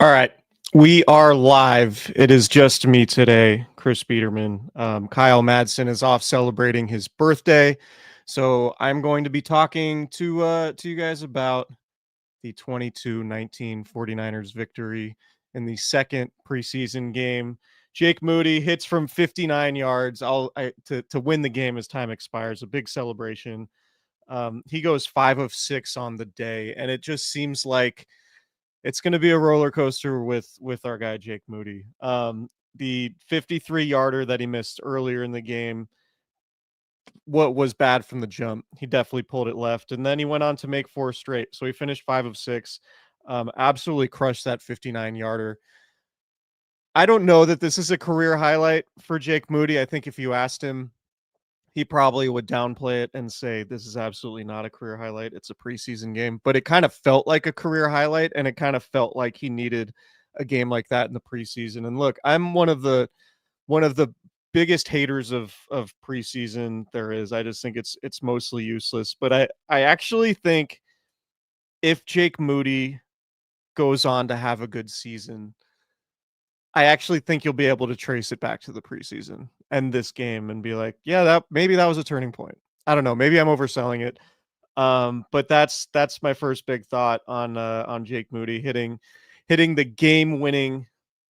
All right. We are live. It is just me today, Chris Biederman. Kyle Madsen is off celebrating his birthday. So I'm going to be talking to you guys about the 22-19 49ers victory in the second preseason game. Jake Moody hits from 59 yards to win the game as time expires. A big celebration. He goes 5 of 6 on the day, and it just seems like it's going to be a roller coaster with our guy Jake Moody. The 53-yarder that he missed earlier in the game, what was bad from the jump, he definitely pulled it left, and then he went on to make 4 straight. So he finished 5 of 6. Absolutely crushed that 59-yarder. I don't know that this is a career highlight for Jake Moody. I think if you asked him, he probably would downplay it and say this is absolutely not a career highlight. It's a preseason game, but it kind of felt like a career highlight, and it kind of felt like he needed a game like that in the preseason. And look, I'm one of the biggest haters of preseason there is. I just think it's mostly useless. But I actually think if Jake Moody goes on to have a good season, I actually think you'll be able to trace it back to the preseason and this game and be like, yeah, that was a turning point. I don't know. Maybe I'm overselling it. But that's my first big thought on Jake Moody hitting the game-winning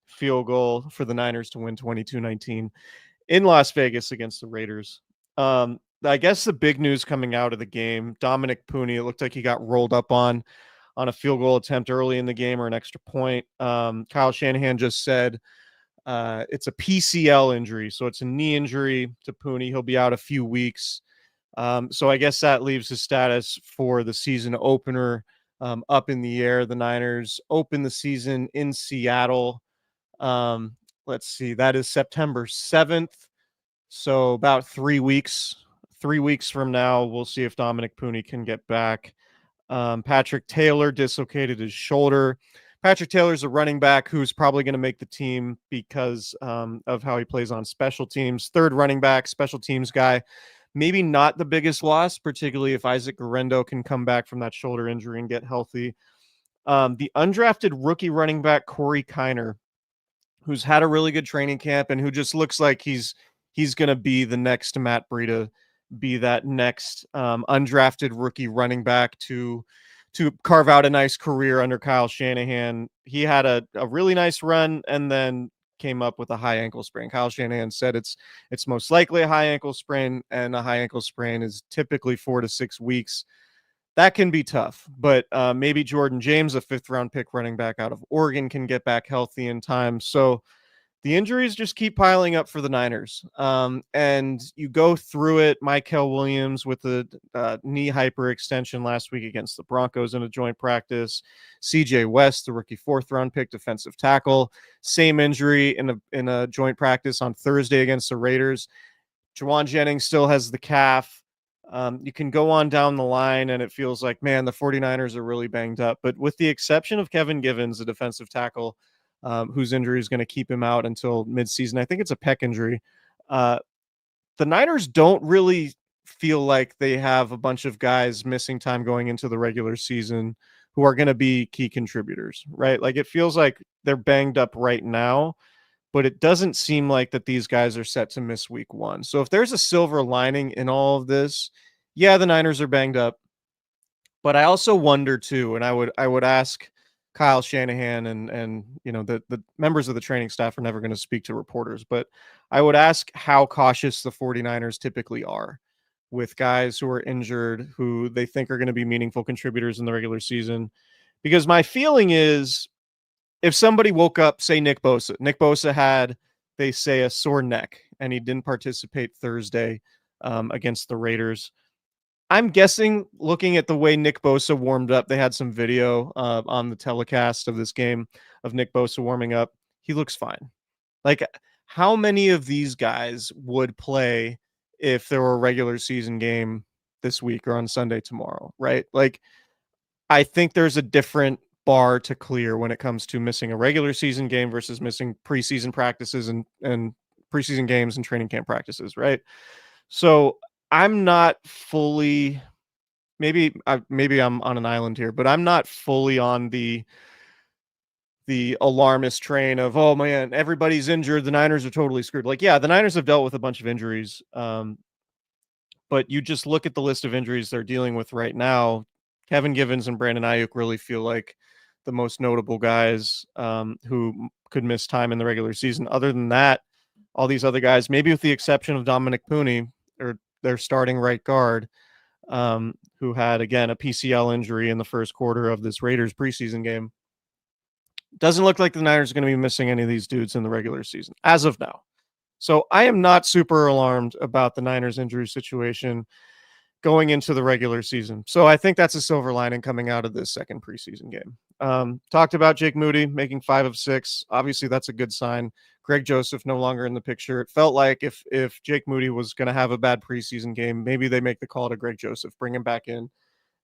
field goal for the Niners to win 22-19 in Las Vegas against the Raiders. I guess the big news coming out of the game, Dominic Pooney, it looked like he got rolled up on a field goal attempt early in the game or an extra point. Kyle Shanahan just said it's a PCL injury, so it's a knee injury to Pooney. He'll be out a few weeks. So I guess that leaves his status for the season opener up in the air. The Niners open the season in Seattle. Let's see, that is September 7th. So about 3 weeks. 3 weeks from now, we'll see if Dominic Pooney can get back. Patrick Taylor dislocated his shoulder. Patrick Taylor's a running back who's probably going to make the team because of how he plays on special teams. Third running back, special teams guy. Maybe not the biggest loss, particularly if Isaac Guerrero can come back from that shoulder injury and get healthy. The undrafted rookie running back, Corey Kiner, who's had a really good training camp and who just looks like he's going to be the next Matt Breida, be that next undrafted rookie running back to carve out a nice career under Kyle Shanahan. He had a really nice run and then came up with a high ankle sprain. Kyle Shanahan said it's most likely a high ankle sprain, and a high ankle sprain is typically 4 to 6 weeks. That can be tough, but maybe Jordan James, a 5th-round pick running back out of Oregon, can get back healthy in time. So the injuries just keep piling up for the Niners. And you go through it. Mykel Williams with the knee hyperextension last week against the Broncos in a joint practice. CJ West, the rookie 4th-round pick defensive tackle, same injury in a joint practice on Thursday against the Raiders. Juwan Jennings still has the calf. You can go on down the line, and it feels like, man, the 49ers are really banged up. But with the exception of Kevin Givens, the defensive tackle, whose injury is going to keep him out until midseason. I think it's a pec injury. The Niners don't really feel like they have a bunch of guys missing time going into the regular season who are going to be key contributors, right? Like it feels like they're banged up right now, but it doesn't seem like that these guys are set to miss week 1. So if there's a silver lining in all of this, yeah, the Niners are banged up, but I also wonder too, and I would ask Kyle Shanahan and you know the members of the training staff are never going to speak to reporters, but I would ask how cautious the 49ers typically are with guys who are injured, who they think are going to be meaningful contributors in the regular season. Because my feeling is if somebody woke up, say Nick Bosa had, they say, a sore neck and he didn't participate Thursday against the Raiders. I'm guessing, looking at the way Nick Bosa warmed up, they had some video on the telecast of this game of Nick Bosa warming up. He looks fine. Like, how many of these guys would play if there were a regular season game this week or on Sunday tomorrow, right? Like, I think there's a different bar to clear when it comes to missing a regular season game versus missing preseason practices and preseason games and training camp practices, right? So I'm not fully, maybe I'm on an island here, but I'm not fully on the the alarmist train of, oh man, everybody's injured, the Niners are totally screwed. Like, yeah, the Niners have dealt with a bunch of injuries, but you just look at the list of injuries they're dealing with right now. Kevin Givens and Brandon Ayuk really feel like the most notable guys who could miss time in the regular season. Other than that, all these other guys, maybe with the exception of Dominic Pooney, or their starting right guard, who had, again, a PCL injury in the first quarter of this Raiders preseason game. Doesn't look like the Niners are going to be missing any of these dudes in the regular season as of now. So I am not super alarmed about the Niners injury situation going into the regular season. So I think that's a silver lining coming out of this second preseason game. Talked about Jake Moody making 5 of 6. Obviously, that's a good sign. Greg Joseph no longer in the picture. It felt like if Jake Moody was going to have a bad preseason game, maybe they make the call to Greg Joseph, bring him back in,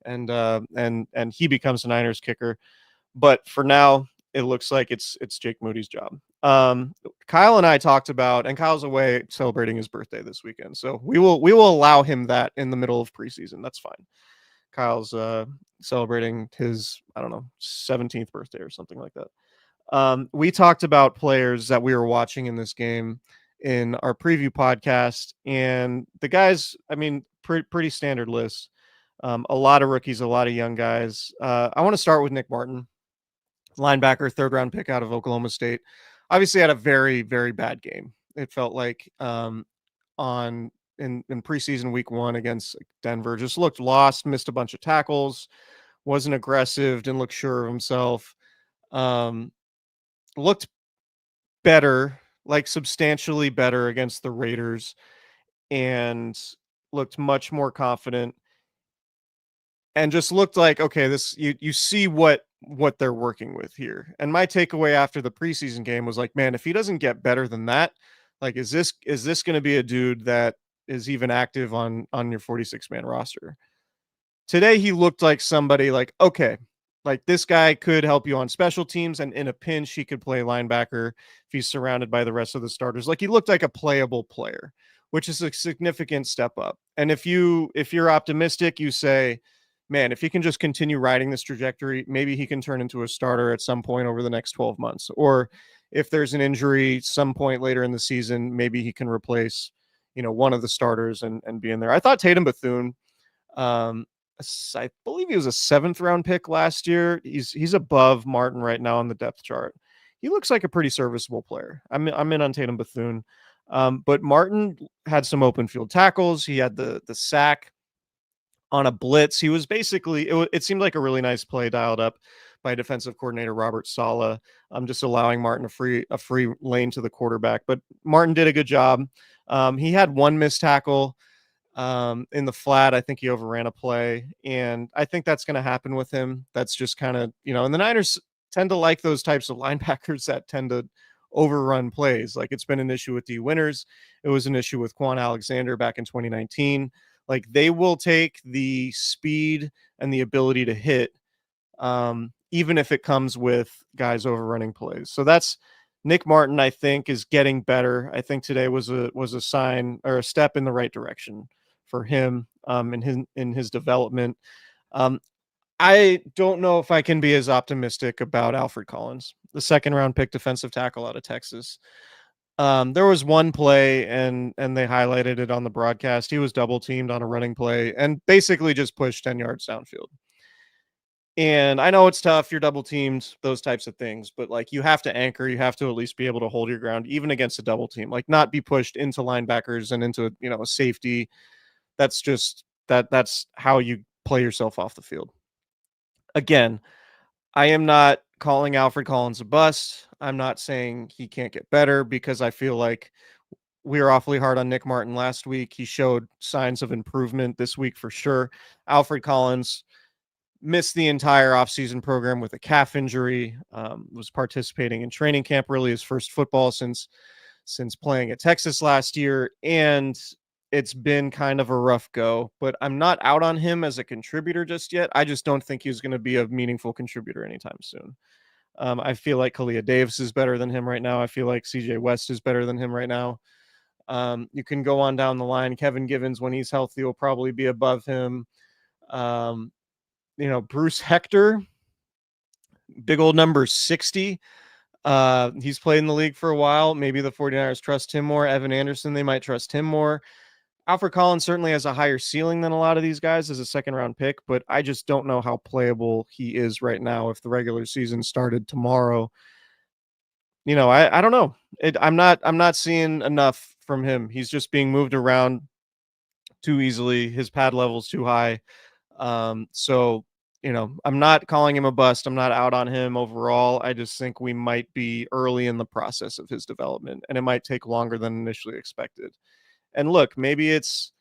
and he becomes the Niners kicker. But for now, it looks like it's Jake Moody's job. Kyle and I talked about, and Kyle's away celebrating his birthday this weekend, so we will allow him that in the middle of preseason. That's fine. Kyle's celebrating his, I don't know, 17th birthday or something like that. We talked about players that we were watching in this game in our preview podcast, and the guys, I mean, pretty standard list. A lot of rookies, a lot of young guys. I want to start with Nick Martin, linebacker, 3rd round pick out of Oklahoma State. Obviously had a very, very bad game. It felt like in preseason week 1 against Denver, just looked lost, missed a bunch of tackles, wasn't aggressive, didn't look sure of himself. Looked better, like substantially better against the Raiders, and looked much more confident, and just looked like, okay, this, you see what they're working with here. And my takeaway after the preseason game was like, man, if he doesn't get better than that, like, is this going to be a dude that is even active on your 46-man roster? Today he looked like somebody like, okay, like this guy could help you on special teams, and in a pinch he could play linebacker if he's surrounded by the rest of the starters. Like, he looked like a playable player, which is a significant step up. And if you're optimistic, you say, man, if he can just continue riding this trajectory, maybe he can turn into a starter at some point over the next 12 months. Or if there's an injury some point later in the season, maybe he can replace, one of the starters and be in there. I thought Tatum Bethune, I believe he was a 7th round pick last year. He's above Martin right now on the depth chart. He looks like a pretty serviceable player. I'm in on Tatum Bethune. But Martin had some open field tackles. He had the sack on a blitz. He was basically, it seemed like a really nice play dialed up by defensive coordinator Robert Saleh, just allowing Martin a free lane to the quarterback. But Martin did a good job. He had one missed tackle in the flat. I think he overran a play, and I think that's going to happen with him. That's just kind of, and the Niners tend to like those types of linebackers that tend to overrun plays. Like, it's been an issue with D Winters. It was an issue with Quan Alexander back in 2019. Like, they will take the speed and the ability to hit, even if it comes with guys overrunning plays. So that's Nick Martin, I think, is getting better. I think today was a sign or a step in the right direction for him in his development. I don't know if I can be as optimistic about Alfred Collins, the 2nd round pick defensive tackle out of Texas. There was one play, and they highlighted it on the broadcast. He was double teamed on a running play and basically just pushed 10 yards downfield. And I know it's tough, you're double teamed, those types of things, but like, you have to anchor, you have to at least be able to hold your ground even against a double team, like not be pushed into linebackers and into, a safety. That's just that's how you play yourself off the field. Again, I am not calling Alfred Collins a bust. I'm not saying he can't get better, because I feel like we were awfully hard on Nick Martin last week. He showed signs of improvement this week for sure. Alfred Collins missed the entire offseason program with a calf injury, was participating in training camp, really his first football since playing at Texas last year. And it's been kind of a rough go, but I'm not out on him as a contributor just yet. I just don't think he's going to be a meaningful contributor anytime soon. I feel like Kalia Davis is better than him right now. I feel like CJ West is better than him right now. You can go on down the line. Kevin Givens, when he's healthy, will probably be above him. Bruce Hector, Big old number 60. He's played in the league for a while. Maybe the 49ers trust him more. Evan Anderson, they might trust him more. Alfred Collins certainly has a higher ceiling than a lot of these guys as a second-round pick, but I just don't know how playable he is right now if the regular season started tomorrow. I don't know. I'm not seeing enough from him. He's just being moved around too easily. His pad level's too high. So I'm not calling him a bust. I'm not out on him overall. I just think we might be early in the process of his development, and it might take longer than initially expected. And look, maybe it's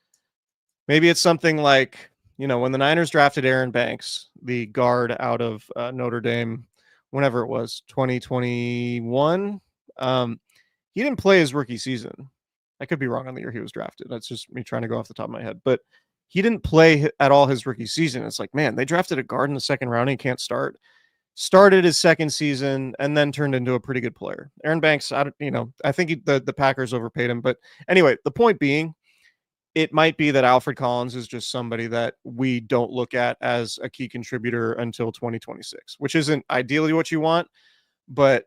something like, when the Niners drafted Aaron Banks, the guard out of Notre Dame, whenever it was, 2021. He didn't play his rookie season. I could be wrong on the year he was drafted. That's just me trying to go off the top of my head. But he didn't play at all his rookie season. It's like, man, they drafted a guard in the second round and he can't start. Started his second season and then turned into a pretty good player. Aaron Banks, I think the Packers overpaid him. But anyway, the point being, it might be that Alfred Collins is just somebody that we don't look at as a key contributor until 2026, which isn't ideally what you want, but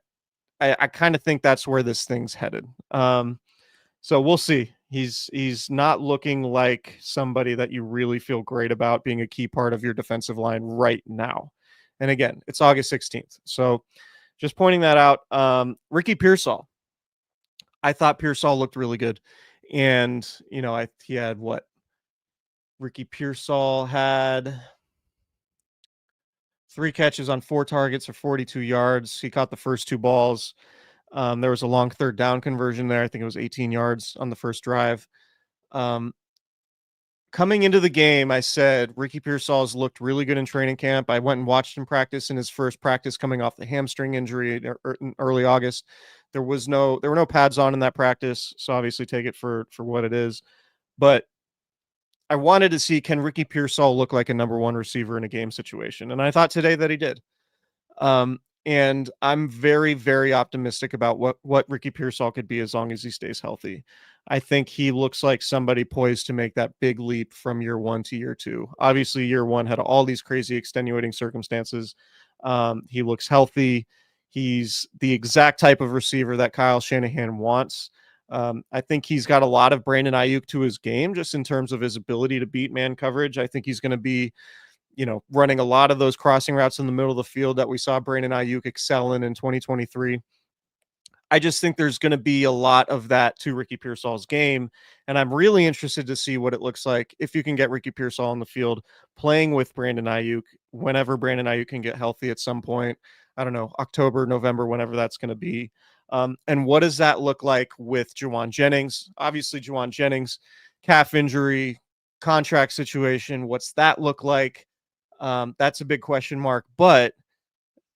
I kind of think that's where this thing's headed. So we'll see. He's not looking like somebody that you really feel great about being a key part of your defensive line right now. And again, it's August 16th. So just pointing that out. Ricky Pearsall. I thought Pearsall looked really good. And, he had what? Ricky Pearsall had 3 catches on 4 targets for 42 yards. He caught the first 2 balls. There was a long third down conversion there. I think it was 18 yards on the first drive. Coming into the game, I said Ricky Pearsall's looked really good in training camp. I went and watched him practice in his first practice coming off the hamstring injury in early August. There were no pads on in that practice, so obviously take it for what it is. But I wanted to see, can Ricky Pearsall look like a number 1 receiver in a game situation? And I thought today that he did. And I'm very, very optimistic about what Ricky Pearsall could be as long as he stays healthy. I think he looks like somebody poised to make that big leap from year 1 to year 2. Obviously, year 1 had all these crazy extenuating circumstances. He looks healthy. He's the exact type of receiver that Kyle Shanahan wants. I think he's got a lot of Brandon Ayuk to his game, just in terms of his ability to beat man coverage. I think he's going to be running a lot of those crossing routes in the middle of the field that we saw Brandon Ayuk excel in 2023. I just think there's going to be a lot of that to Ricky Pearsall's game, and I'm really interested to see what it looks like if you can get Ricky Pearsall on the field playing with Brandon Ayuk whenever Brandon Ayuk can get healthy at some point. I don't know, October, November, whenever that's going to be. And what does that look like with Juwan Jennings? Obviously, Juwan Jennings, calf injury, contract situation. What's that look like? That's a big question mark, but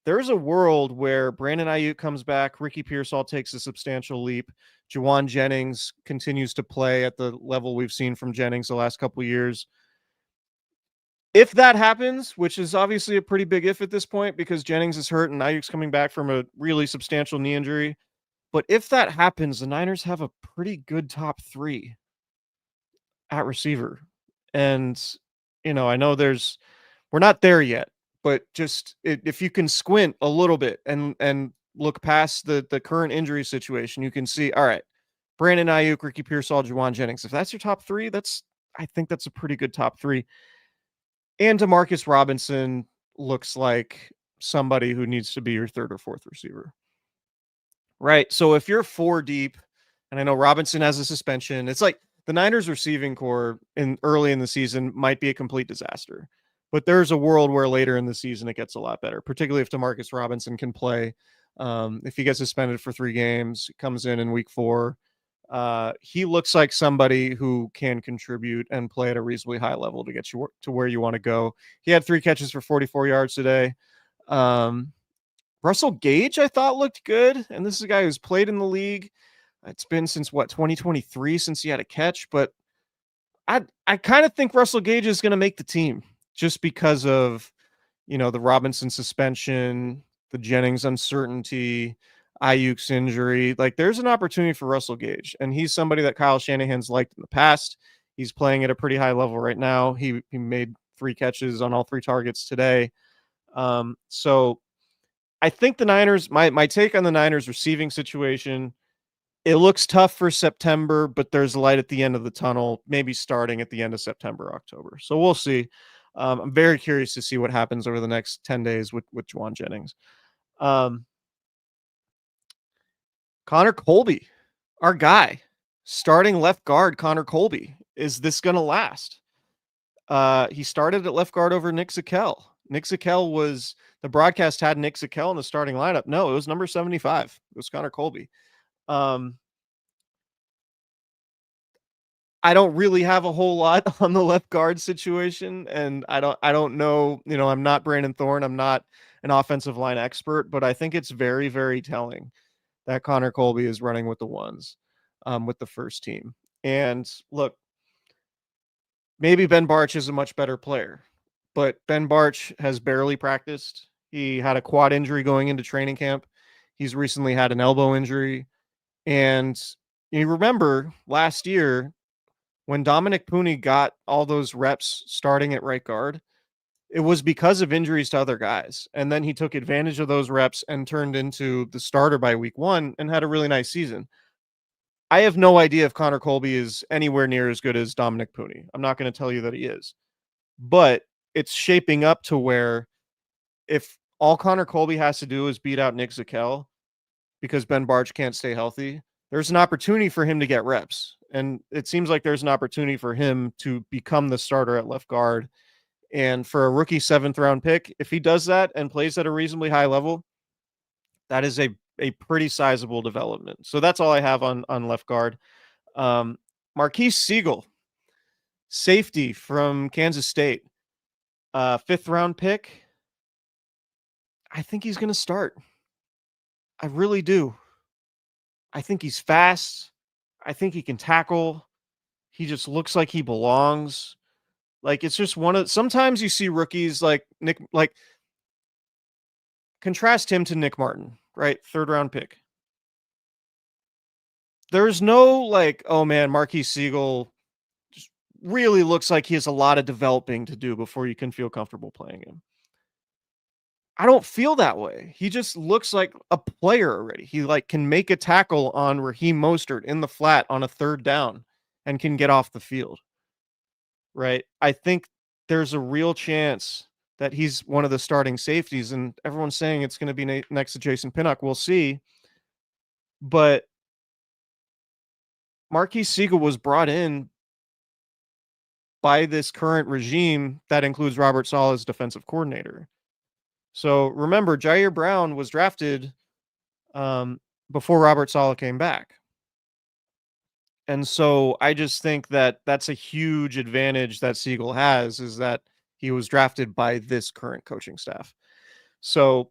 there's a world where Brandon Ayuk comes back, Ricky Pearsall takes a substantial leap, Juwan Jennings continues to play at the level we've seen from Jennings the last couple of years. If that happens, which is obviously a pretty big if at this point because Jennings is hurt and Ayuk's coming back from a really substantial knee injury, but if that happens, the Niners have a pretty good top 3 at receiver. And, I know we're not there yet, but just if you can squint a little bit and look past the current injury situation, you can see, all right, Brandon Ayuk, Ricky Pearsall, Juwan Jennings. If that's your top 3, I think that's a pretty good top 3. And DeMarcus Robinson looks like somebody who needs to be your 3rd or 4th receiver. Right. So if you're 4 deep, and I know Robinson has a suspension, it's like the Niners receiving core early in the season might be a complete disaster. But there's a world where later in the season it gets a lot better, particularly if DeMarcus Robinson can play. If he gets suspended for 3 games, comes in week 4, he looks like somebody who can contribute and play at a reasonably high level to get you to where you want to go. He had 3 catches for 44 yards today. Russell Gage, I thought, looked good. And this is a guy who's played in the league. It's been since 2023 since he had a catch. But I kind of think Russell Gage is going to make the team just because of, the Robinson suspension, the Jennings uncertainty, Ayuk's injury. Like, there's an opportunity for Russell Gage. And he's somebody that Kyle Shanahan's liked in the past. He's playing at a pretty high level right now. He made 3 catches on all 3 targets today. So I think the Niners, my take on the Niners receiving situation, it looks tough for September, but there's light at the end of the tunnel, maybe starting at the end of September, October. So we'll see. I'm very curious to see what happens over the next 10 days with Juwan Jennings. Um, Connor Colby, our guy, starting left guard, Connor Colby. Is this going to last? He started at left guard over Nick Zakelj. Nick Zakelj was, the broadcast had Nick Zakelj in the starting lineup. No, it was number 75. It was Connor Colby. I don't really have a whole lot on the left guard situation, and I don't know, I'm not Brandon Thorne, I'm not an offensive line expert, but I think it's very, very telling that Connor Colby is running with the ones, with the first team. And look, maybe Ben Bartch is a much better player, but Ben Bartch has barely practiced. He had a quad injury going into training camp. He's recently had an elbow injury. And you remember last year when Dominic Pooney got all those reps starting at right guard, it was because of injuries to other guys. And then he took advantage of those reps and turned into the starter by week 1 and had a really nice season. I have no idea if Connor Colby is anywhere near as good as Dominic Pooney. I'm not going to tell you that he is. But it's shaping up to where if all Connor Colby has to do is beat out Nick Zakelj because Ben Bartch can't stay healthy, there's an opportunity for him to get reps. And it seems like there's an opportunity for him to become the starter at left guard. And for a rookie 7th round pick, if he does that and plays at a reasonably high level, that is a pretty sizable development. So that's all I have on left guard. Marques Sigle, safety from Kansas State, 5th round pick. I think he's going to start. I really do. I think he's fast. I think he can tackle. He just looks like he belongs. Like, it's just sometimes you see rookies like Nick, like contrast him to Nick Martin, right? 3rd round pick. There's no like, oh man, Marques Sigle just really looks like he has a lot of developing to do before you can feel comfortable playing him. I don't feel that way. He just looks like a player already. He like can make a tackle on Raheem Mostert in the flat on a 3rd down and can get off the field. Right? I think there's a real chance that he's one of the starting safeties, and everyone's saying it's going to be next to Jason Pinnock. We'll see. But Marques Sigle was brought in by this current regime that includes Robert Saleh as defensive coordinator. So remember, Jair Brown was drafted before Robert Saleh came back. And so I just think that that's a huge advantage that Sigle has, is that he was drafted by this current coaching staff. So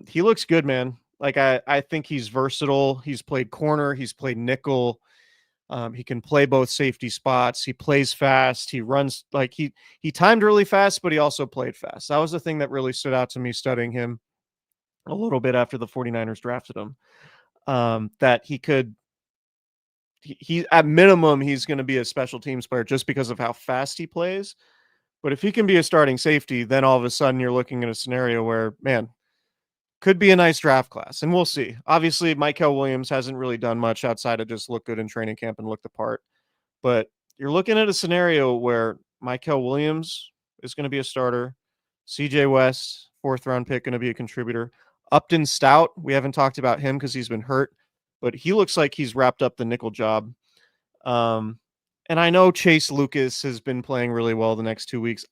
he looks good, man. Like I think he's versatile. He's played corner. He's played nickel. He can play both safety spots. He plays fast. He runs like he timed really fast, but he also played fast. That was the thing that really stood out to me studying him a little bit after the 49ers drafted him. That he could, he at minimum, he's going to be a special teams player just because of how fast he plays. But if he can be a starting safety, then all of a sudden you're looking at a scenario where, man, could be a nice draft class. And we'll see. Obviously, Mykel Williams hasn't really done much outside of just look good in training camp and look the part. But you're looking at a scenario where Mykel Williams is going to be a starter. CJ West, 4th round pick, going to be a contributor. Upton Stout, we haven't talked about him because he's been hurt, but he looks like he's wrapped up the nickel job. And I know Chase Lucas has been playing really well the next 2 weeks.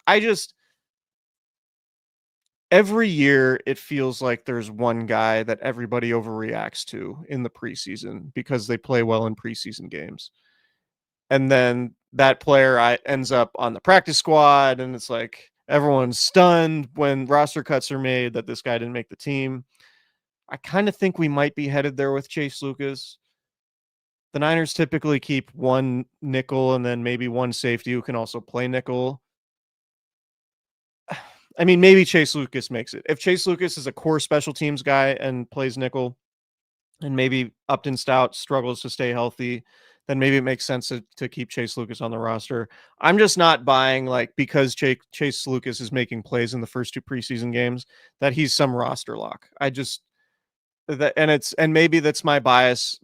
Every year it feels like there's one guy that everybody overreacts to in the preseason because they play well in preseason games. And then that player ends up on the practice squad, and it's like everyone's stunned when roster cuts are made that this guy didn't make the team. I kind of think we might be headed there with Chase Lucas. The Niners typically keep one nickel and then maybe one safety who can also play nickel. I mean, maybe Chase Lucas makes it. If Chase Lucas is a core special teams guy and plays nickel, and maybe Upton Stout struggles to stay healthy, then maybe it makes sense to keep Chase Lucas on the roster. I'm just not buying, like, because Chase Lucas is making plays in the first 2 preseason games, that he's some roster lock. I just that and maybe that's my bias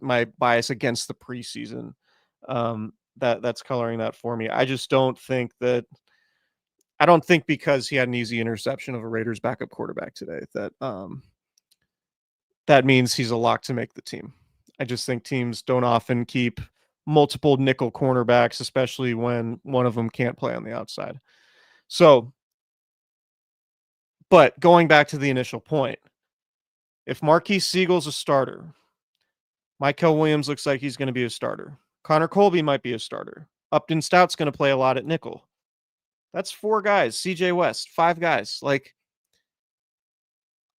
against the preseason. That's coloring that for me. I just don't think that I don't think because he had an easy interception of a Raiders backup quarterback today that means he's a lock to make the team. I just think teams don't often keep multiple nickel cornerbacks, especially when one of them can't play on the outside. So, but going back to the initial point, if Marques Sigle's a starter, Michael Williams looks like he's going to be a starter. Connor Colby might be a starter. Upton Stout's going to play a lot at nickel. That's 4 guys. CJ West, 5 guys. Like,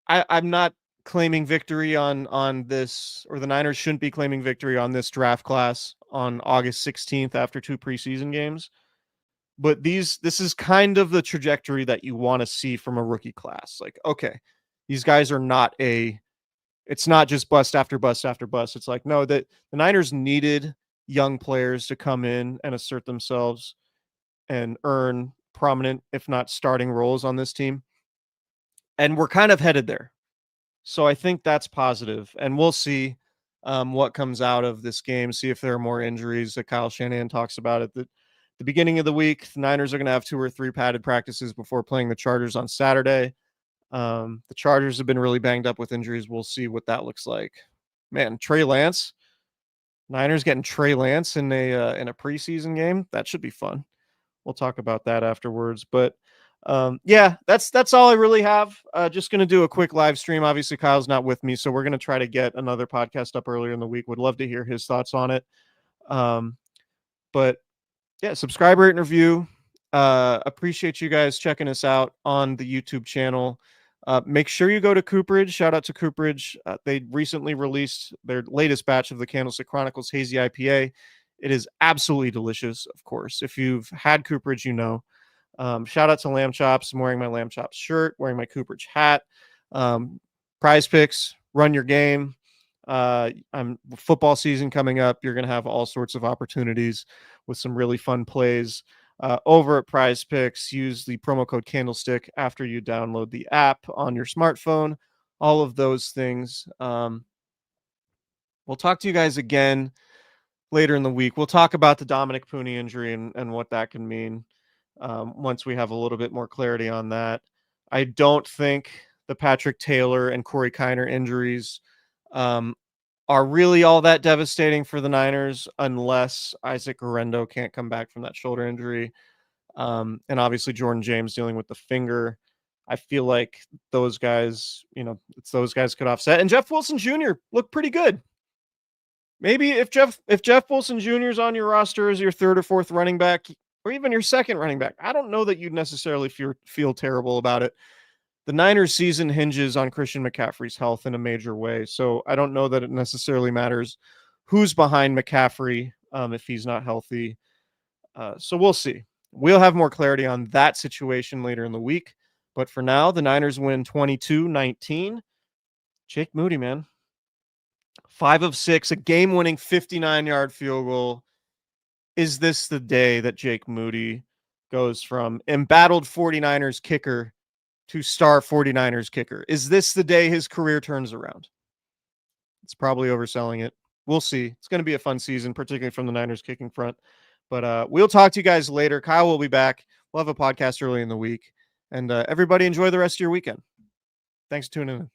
I'm not claiming victory on this, or the Niners shouldn't be claiming victory on this draft class on August 16th after 2 preseason games. But this is kind of the trajectory that you want to see from a rookie class. Like, okay, these guys are not it's not just bust after bust after bust. It's like, no, that the Niners needed young players to come in and assert themselves and earn prominent, if not starting roles on this team. And we're kind of headed there. So I think that's positive. And we'll see what comes out of this game, see if there are more injuries that Kyle Shanahan talks about at the beginning of the week. The Niners are going to have 2 or 3 padded practices before playing the Chargers on Saturday. The Chargers have been really banged up with injuries. We'll see what that looks like. Man, Trey Lance. Niners getting Trey Lance in a preseason game. That should be fun. We'll talk about that afterwards. But yeah, that's all I really have. Just going to do a quick live stream. Obviously, Kyle's not with me, so we're going to try to get another podcast up earlier in the week. Would love to hear his thoughts on it. But yeah, subscribe, rate, and review. Appreciate you guys checking us out on the YouTube channel. Make sure you go to Cooperage. Shout out to Cooperage. They recently released their latest batch of the Candlestick Chronicles Hazy IPA. It is absolutely delicious, of course. If you've had Cooperage, you know. Shout out to Lamb Chops. I'm wearing my Lamb Chops shirt, wearing my Cooperage hat. Prize Picks, run your game. I'm football season coming up. You're going to have all sorts of opportunities with some really fun plays over at Prize Picks. Use the promo code Candlestick after you download the app on your smartphone. All of those things. We'll talk to you guys again later in the week. We'll talk about the Dominic Pooney injury and what that can mean once we have a little bit more clarity on that. I don't think the Patrick Taylor and Corey Kiner injuries are really all that devastating for the Niners unless Isaac Guerrero can't come back from that shoulder injury. And obviously Jordan James dealing with the finger. I feel like those guys, those guys could offset. And Jeff Wilson Jr. looked pretty good. Maybe if Jeff Wilson Jr. is on your roster as your 3rd or 4th running back, or even your 2nd running back, I don't know that you'd necessarily feel terrible about it. The Niners season hinges on Christian McCaffrey's health in a major way. So I don't know that it necessarily matters who's behind McCaffrey if he's not healthy. So we'll see. We'll have more clarity on that situation later in the week. But for now, the Niners win 22-19. Jake Moody, man. 5 of 6, a game-winning 59-yard field goal. Is this the day that Jake Moody goes from embattled 49ers kicker to star 49ers kicker? Is this the day his career turns around? It's probably overselling it. We'll see. It's going to be a fun season, particularly from the Niners kicking front. But we'll talk to you guys later. Kyle will be back. We'll have a podcast early in the week. And everybody enjoy the rest of your weekend. Thanks for tuning in.